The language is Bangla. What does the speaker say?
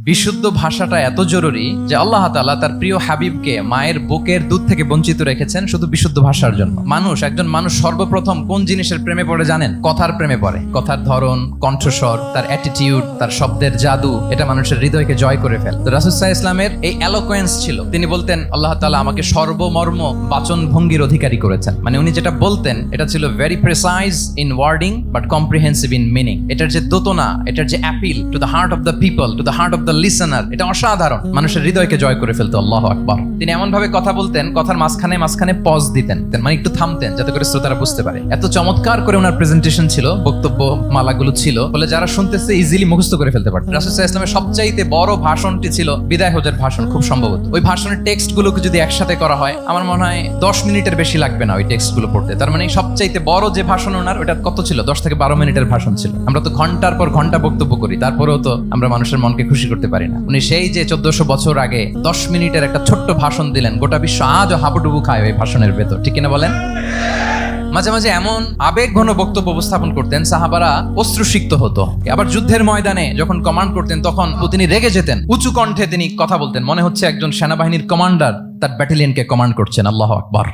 বিশুদ্ধ ভাষাটা এত জরুরি যে আল্লাহ তাআলা তার প্রিয় হাবিবকে মায়ের বুকের দুধ থেকে বঞ্চিত রেখেছেন শুধু বিশুদ্ধ ভাষার জন্য। একজন মানুষ সর্বপ্রথম কোন জিনিসের প্রেমে পড়ে জানেন? কথার প্রেমে পড়ে। কথার ধরন, কণ্ঠস্বর, তার অ্যাটিটিউড, তার শব্দের জাদু, এটা মানুষের হৃদয়কে জয় করে ফেলে। তো রাসূল সাল্লাল্লাহু আলাইহি ইসলামের এই এলোকোয়েন্স ছিল। তিনি বলতেন আল্লাহ তাআলা আমাকে সর্বমর্ম বাচন ভঙ্গির অধিকারী করেছেন। মানে উনি যেটা বলতেন এটা ছিল very precise in wording but comprehensive in meaning. এটার যে দোতনা, এটার যে appeal to the heart of the people, to the heart of the listener, এটা অসাধারণ। মানুষের হৃদয়কে জয় করে ফেলতো। আল্লাহু আকবার। তিনি এমন ভাবে কথা বলতেন, কথার মাঝখানে মাঝখানে পজ দিতেন, মানে একটু থামতেন যাতে করে শ্রোতারা বুঝতে পারে। এত চমৎকার করে ওনার প্রেজেন্টেশন ছিল, বক্তব্য মালাগুলো ছিল, বলে যারা শুনতেছে ইজিলি মুখস্থ করে ফেলতে পারত। রাসূল সাল্লাল্লাহু আলাইহি ইসলামের সবচাইতে বড় ভাষণটি ছিল বিদায় হজের ভাষণ, খুব সম্ভবত। ওই ভাষণের টেক্সট গুলোকে যদি একসাথে করা হয়, আমার মনে হয় 10 মিনিটের বেশি লাগবে না ওই টেক্সট গুলো পড়তে। তার মানে সবচাইতে বড় যে ভাষণ ওনার, ওটা কত ছিল? 10 থেকে 12 মিনিটের ভাষণ ছিল। আমরা তো ঘন্টার পর ঘন্টা বক্তব্য করি, তারপরেও তো আমরা মানুষের মনকে খুশি করতে পারি না। উনি সেই যে 1400 বছর আগে 10 মিনিটের একটা ছোট্ট ভাষণ দিলেন, গোটা বিশ্ব আজও হাবুডুবু খায় ওই ভাষণের ভেতর, ঠিক কিনা বলেন? মাঝে মাঝে এমন আবেগ ঘন বক্তব্য উপস্থাপন করতেন, সাহাবারা অশ্রুসিক্ত হতো। আবার যুদ্ধের ময়দানে যখন কমান্ড করতেন, তখন তিনি রেগে যেতেন। উঁচু কণ্ঠে তিনি কথা বলতেন, মনে হচ্ছে একজন সেনাবাহিনীর কমান্ডার তার ব্যাটালিয়নকে কমান্ড করছেন। আল্লাহু আকবার।